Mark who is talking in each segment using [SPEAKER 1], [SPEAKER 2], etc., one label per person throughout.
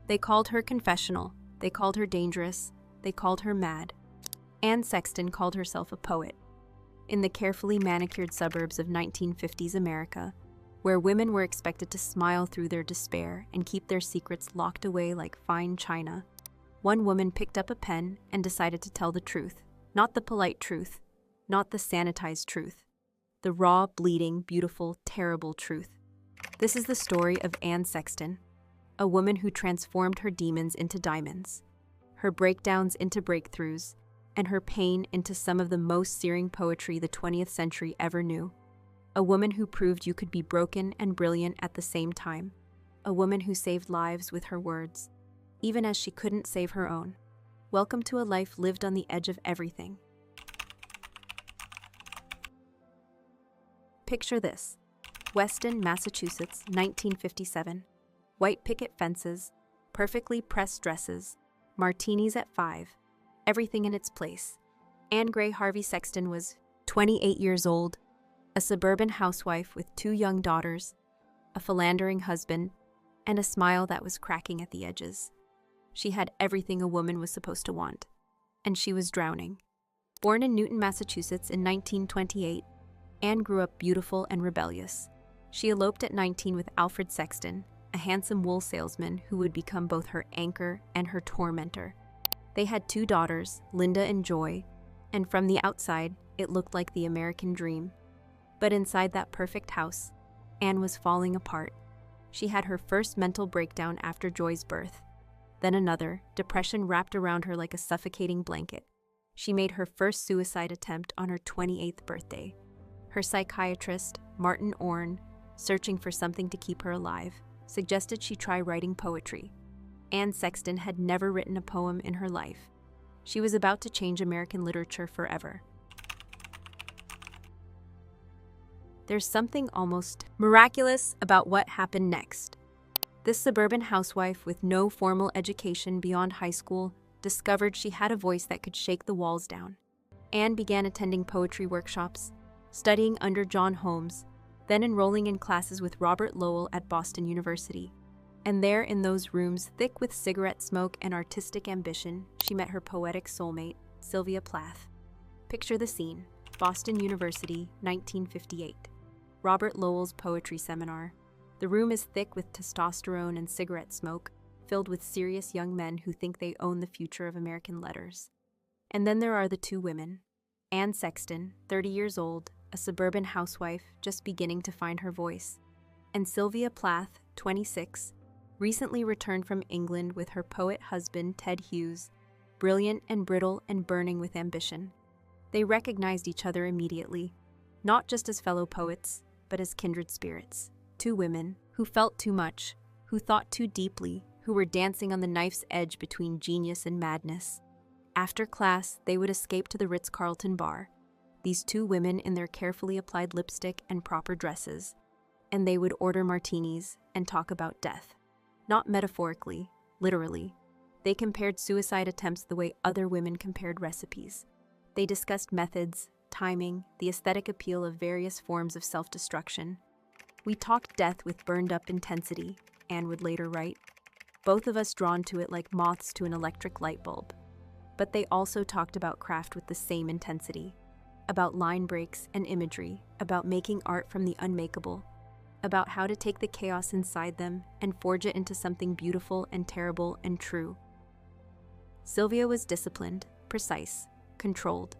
[SPEAKER 1] They called her confessional, they called her dangerous, they called her mad. Anne Sexton called herself a poet. In the carefully manicured suburbs of 1950s America, where women were expected to smile through their despair and keep their secrets locked away like fine china, one woman picked up a pen and decided to tell the truth. Not the polite truth, not the sanitized truth. The raw, bleeding, beautiful, terrible truth. This is the story of Anne Sexton, a woman who transformed her demons into diamonds, her breakdowns into breakthroughs, and her pain into some of the most searing poetry the 20th century ever knew. A woman who proved you could be broken and brilliant at the same time. A woman who saved lives with her words, even as she couldn't save her own. Welcome to a life lived on the edge of everything. Picture this: Weston, Massachusetts, 1957. White picket fences, perfectly pressed dresses, martinis at 5, everything in its place. Anne Gray Harvey Sexton was 28 years old, a suburban housewife with 2 young daughters, a philandering husband, and a smile that was cracking at the edges. She had everything a woman was supposed to want, and she was drowning. Born in Newton, Massachusetts in 1928, Anne grew up beautiful and rebellious. She eloped at 19 with Alfred Sexton, a handsome wool salesman who would become both her anchor and her tormentor. They had 2 daughters, Linda and Joy, and from the outside, it looked like the American dream. But inside that perfect house, Anne was falling apart. She had her first mental breakdown after Joy's birth. Then another, depression wrapped around her like a suffocating blanket. She made her first suicide attempt on her 28th birthday. Her psychiatrist, Martin Orne, searching for something to keep her alive, suggested she try writing poetry. Anne Sexton had never written a poem in her life. She was about to change American literature forever. There's something almost miraculous about what happened next. This suburban housewife with no formal education beyond high school discovered she had a voice that could shake the walls down. Anne began attending poetry workshops, studying under John Holmes, then enrolling in classes with Robert Lowell at Boston University. And there in those rooms, thick with cigarette smoke and artistic ambition, she met her poetic soulmate, Sylvia Plath. Picture the scene: Boston University, 1958. Robert Lowell's poetry seminar. The room is thick with testosterone and cigarette smoke, filled with serious young men who think they own the future of American letters. And then there are the 2 women. Anne Sexton, 30 years old, a suburban housewife just beginning to find her voice, and Sylvia Plath, 26, recently returned from England with her poet husband Ted Hughes, brilliant and brittle and burning with ambition. They recognized each other immediately, not just as fellow poets, but as kindred spirits. 2 women who felt too much, who thought too deeply, who were dancing on the knife's edge between genius and madness. After class, they would escape to the Ritz-Carlton bar, these 2 women in their carefully applied lipstick and proper dresses, and they would order martinis and talk about death. Not metaphorically, literally. They compared suicide attempts the way other women compared recipes. They discussed methods, timing, the aesthetic appeal of various forms of self-destruction. "We talked death with burned-up intensity," Anne would later write, "both of us drawn to it like moths to an electric light bulb." But they also talked about craft with the same intensity, about line breaks and imagery, about making art from the unmakeable, about how to take the chaos inside them and forge it into something beautiful and terrible and true. Sylvia was disciplined, precise, controlled.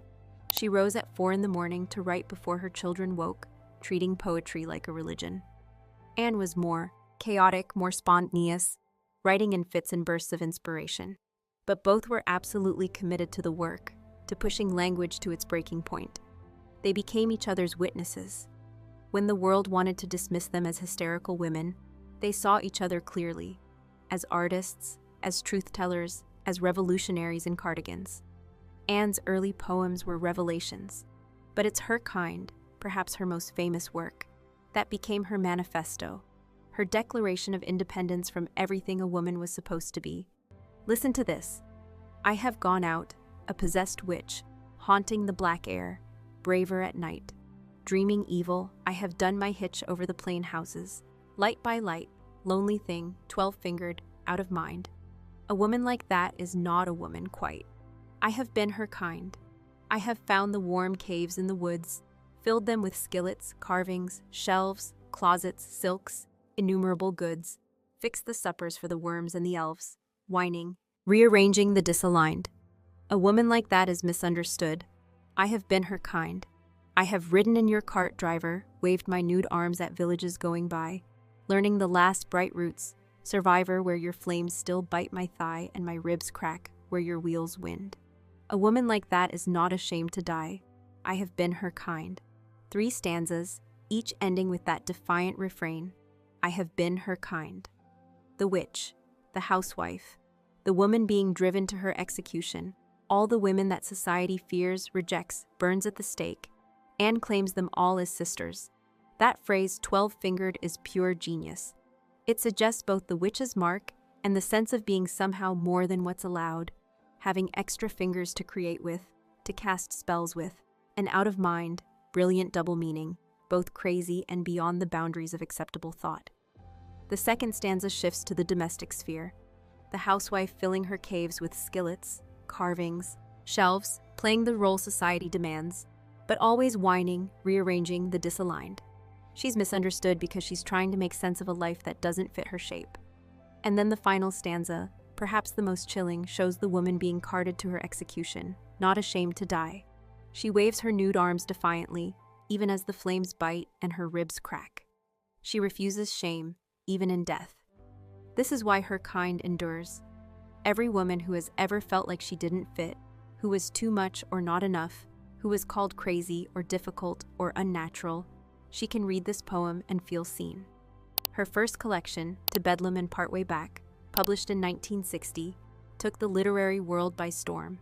[SPEAKER 1] She rose at 4 in the morning to write before her children woke, treating poetry like a religion. Anne was more chaotic, more spontaneous, writing in fits and bursts of inspiration. But both were absolutely committed to the work, to pushing language to its breaking point. They became each other's witnesses. When the world wanted to dismiss them as hysterical women, they saw each other clearly, as artists, as truth-tellers, as revolutionaries in cardigans. Anne's early poems were revelations, but it's her kind, perhaps her most famous work, that became her manifesto, her declaration of independence from everything a woman was supposed to be. Listen to this. "I have gone out, a possessed witch, haunting the black air, braver at night. Dreaming evil, I have done my hitch over the plain houses. Light by light, lonely thing, 12-fingered, out of mind. A woman like that is not a woman quite. I have been her kind. I have found the warm caves in the woods, filled them with skillets, carvings, shelves, closets, silks, innumerable goods, fixed the suppers for the worms and the elves, whining, rearranging the disaligned. A woman like that is misunderstood. I have been her kind. I have ridden in your cart, driver, waved my nude arms at villages going by, learning the last bright routes, survivor where your flames still bite my thigh and my ribs crack where your wheels wind. A woman like that is not ashamed to die. I have been her kind. 3 stanzas, each ending with that defiant refrain. I have been her kind. The witch, the housewife, the woman being driven to her execution, all the women that society fears, rejects, burns at the stake. Anne claims them all as sisters. That phrase, 12-fingered, is pure genius. It suggests both the witch's mark and the sense of being somehow more than what's allowed, having extra fingers to create with, to cast spells with, an out-of-mind, brilliant double meaning, both crazy and beyond the boundaries of acceptable thought. The second stanza shifts to the domestic sphere, the housewife filling her caves with skillets, carvings, shelves, playing the role society demands, but always whining, rearranging the disaligned. She's misunderstood because she's trying to make sense of a life that doesn't fit her shape. And then the final stanza, perhaps the most chilling, shows the woman being carted to her execution, not ashamed to die. She waves her nude arms defiantly, even as the flames bite and her ribs crack. She refuses shame, even in death. This is why her kind endures. Every woman who has ever felt like she didn't fit, who was too much or not enough, who was called crazy or difficult or unnatural, she can read this poem and feel seen. Her first collection, To Bedlam and Partway Back, published in 1960, took the literary world by storm.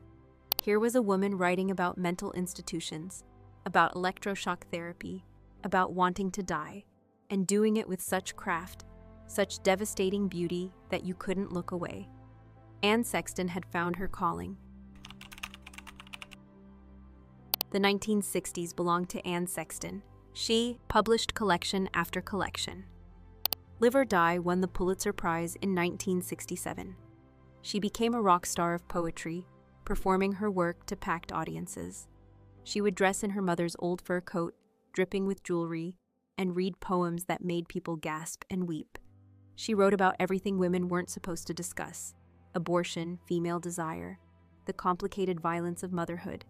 [SPEAKER 1] Here was a woman writing about mental institutions, about electroshock therapy, about wanting to die, and doing it with such craft, such devastating beauty that you couldn't look away. Anne Sexton had found her calling. The 1960s belonged to Anne Sexton. She published collection after collection. Live or Die won the Pulitzer Prize in 1967. She became a rock star of poetry, performing her work to packed audiences. She would dress in her mother's old fur coat, dripping with jewelry, and read poems that made people gasp and weep. She wrote about everything women weren't supposed to discuss: abortion, female desire, the complicated violence of motherhood.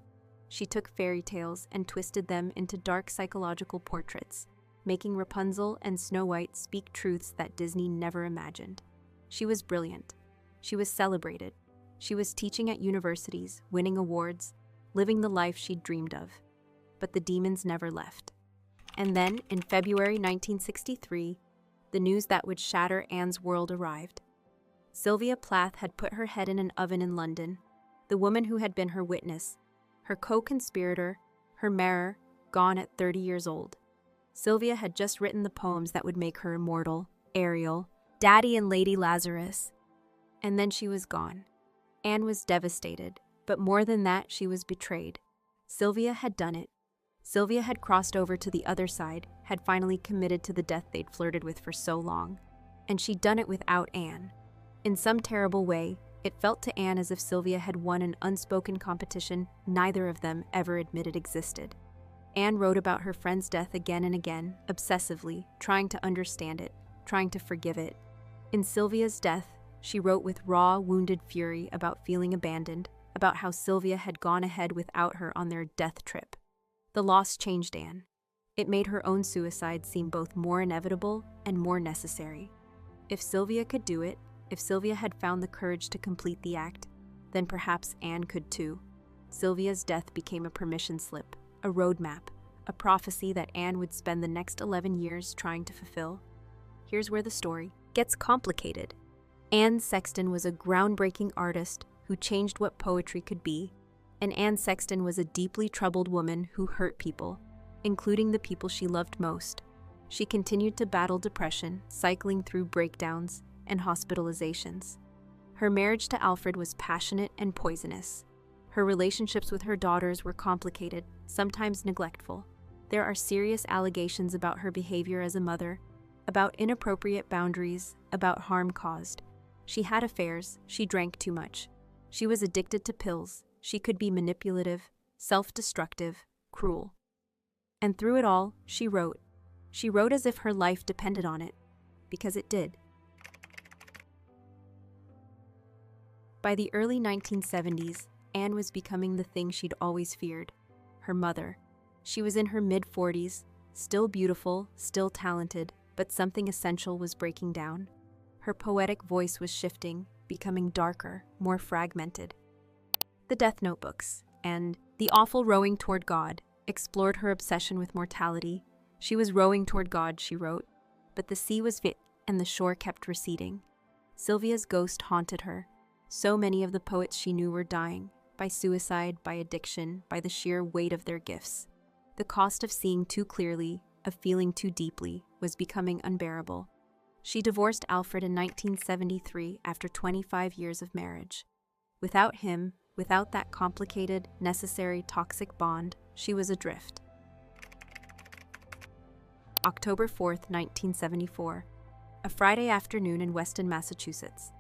[SPEAKER 1] She took fairy tales and twisted them into dark psychological portraits, making Rapunzel and Snow White speak truths that Disney never imagined. She was brilliant. She was celebrated. She was teaching at universities, winning awards, living the life she'd dreamed of. But the demons never left. And then, in February 1963, the news that would shatter Anne's world arrived. Sylvia Plath had put her head in an oven in London. The woman who had been her witness, her co-conspirator, her mirror, gone at 30 years old. Sylvia had just written the poems that would make her immortal: Ariel, Daddy and Lady Lazarus. And then she was gone. Anne was devastated, but more than that, she was betrayed. Sylvia had done it. Sylvia had crossed over to the other side, had finally committed to the death they'd flirted with for so long. And she'd done it without Anne. In some terrible way, it felt to Anne as if Sylvia had won an unspoken competition neither of them ever admitted existed. Anne wrote about her friend's death again and again, obsessively, trying to understand it, trying to forgive it. In Sylvia's death, she wrote with raw, wounded fury about feeling abandoned, about how Sylvia had gone ahead without her on their death trip. The loss changed Anne. It made her own suicide seem both more inevitable and more necessary. If Sylvia could do it, if Sylvia had found the courage to complete the act, then perhaps Anne could too. Sylvia's death became a permission slip, a roadmap, a prophecy that Anne would spend the next 11 years trying to fulfill. Here's where the story gets complicated. Anne Sexton was a groundbreaking artist who changed what poetry could be, and Anne Sexton was a deeply troubled woman who hurt people, including the people she loved most. She continued to battle depression, cycling through breakdowns and hospitalizations. Her marriage to Alfred was passionate and poisonous. Her relationships with her daughters were complicated, sometimes neglectful. There are serious allegations about her behavior as a mother, about inappropriate boundaries, about harm caused. She had affairs, she drank too much. She was addicted to pills, she could be manipulative, self-destructive, cruel. And through it all, she wrote. She wrote as if her life depended on it, because it did. By the early 1970s, Anne was becoming the thing she'd always feared, her mother. She was in her mid-40s, still beautiful, still talented, but something essential was breaking down. Her poetic voice was shifting, becoming darker, more fragmented. The Death Notebooks and The Awful Rowing Toward God explored her obsession with mortality. She was rowing toward God, she wrote, but the sea was fit and the shore kept receding. Sylvia's ghost haunted her. So many of the poets she knew were dying, by suicide, by addiction, by the sheer weight of their gifts. The cost of seeing too clearly, of feeling too deeply, was becoming unbearable. She divorced Alfred in 1973 after 25 years of marriage. Without him, without that complicated, necessary, toxic bond, she was adrift. October 4th, 1974. A Friday afternoon in Weston, Massachusetts.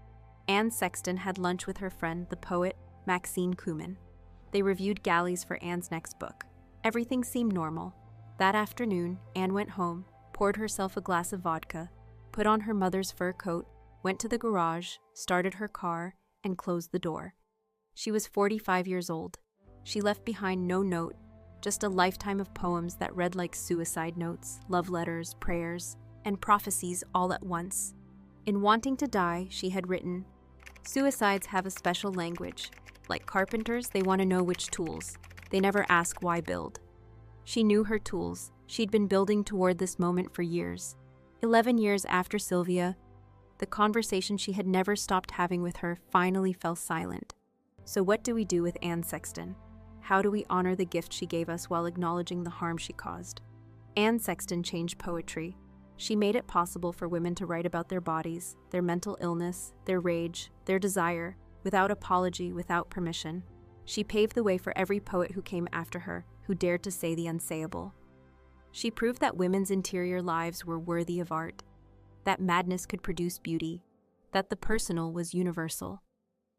[SPEAKER 1] Anne Sexton had lunch with her friend, the poet Maxine Kumin. They reviewed galleys for Anne's next book. Everything seemed normal. That afternoon, Anne went home, poured herself a glass of vodka, put on her mother's fur coat, went to the garage, started her car, and closed the door. She was 45 years old. She left behind no note, just a lifetime of poems that read like suicide notes, love letters, prayers, and prophecies all at once. In Wanting to Die, she had written, "Suicides have a special language. Like carpenters, they want to know which tools. They never ask why build." She knew her tools. She'd been building toward this moment for years. 11 years after Sylvia, the conversation she had never stopped having with her finally fell silent. So what do we do with Anne Sexton? How do we honor the gift she gave us while acknowledging the harm she caused? Anne Sexton changed poetry. She made it possible for women to write about their bodies, their mental illness, their rage, their desire, without apology, without permission. She paved the way for every poet who came after her, who dared to say the unsayable. She proved that women's interior lives were worthy of art, that madness could produce beauty, that the personal was universal.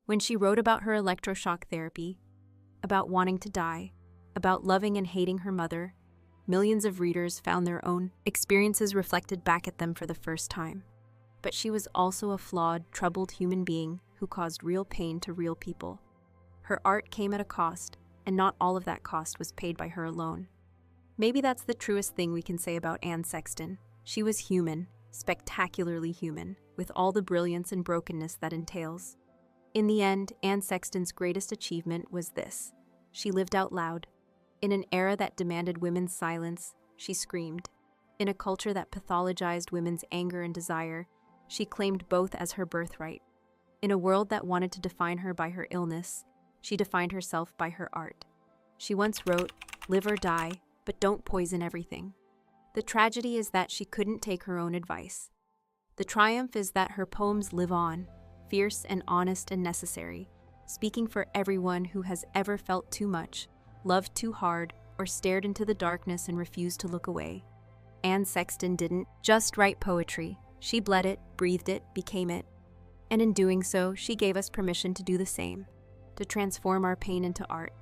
[SPEAKER 1] When she wrote about her electroshock therapy, about wanting to die, about loving and hating her mother, millions of readers found their own experiences reflected back at them for the first time. But she was also a flawed, troubled human being who caused real pain to real people. Her art came at a cost, and not all of that cost was paid by her alone. Maybe that's the truest thing we can say about Anne Sexton. She was human, spectacularly human, with all the brilliance and brokenness that entails. In the end, Anne Sexton's greatest achievement was this. She lived out loud. In an era that demanded women's silence, she screamed. In a culture that pathologized women's anger and desire, she claimed both as her birthright. In a world that wanted to define her by her illness, she defined herself by her art. She once wrote, "Live or die, but don't poison everything." The tragedy is that she couldn't take her own advice. The triumph is that her poems live on, fierce and honest and necessary, speaking for everyone who has ever felt too much, loved too hard, or stared into the darkness and refused to look away. Anne Sexton didn't just write poetry. She bled it, breathed it, became it. And in doing so, she gave us permission to do the same, to transform our pain into art,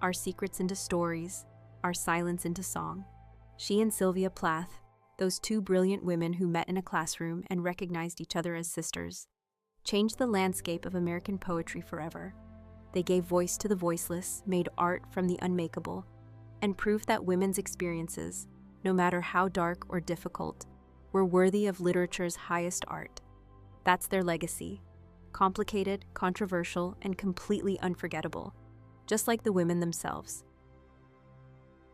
[SPEAKER 1] our secrets into stories, our silence into song. She and Sylvia Plath, those two brilliant women who met in a classroom and recognized each other as sisters, changed the landscape of American poetry forever. They gave voice to the voiceless, made art from the unmakeable, and proved that women's experiences, no matter how dark or difficult, were worthy of literature's highest art. That's their legacy. Complicated, controversial, and completely unforgettable, just like the women themselves.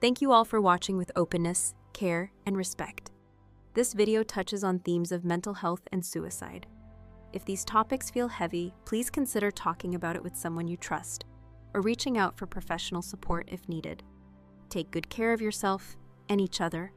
[SPEAKER 1] Thank you all for watching with openness, care, and respect. This video touches on themes of mental health and suicide. If these topics feel heavy, please consider talking about it with someone you trust, or reaching out for professional support if needed. Take good care of yourself and each other.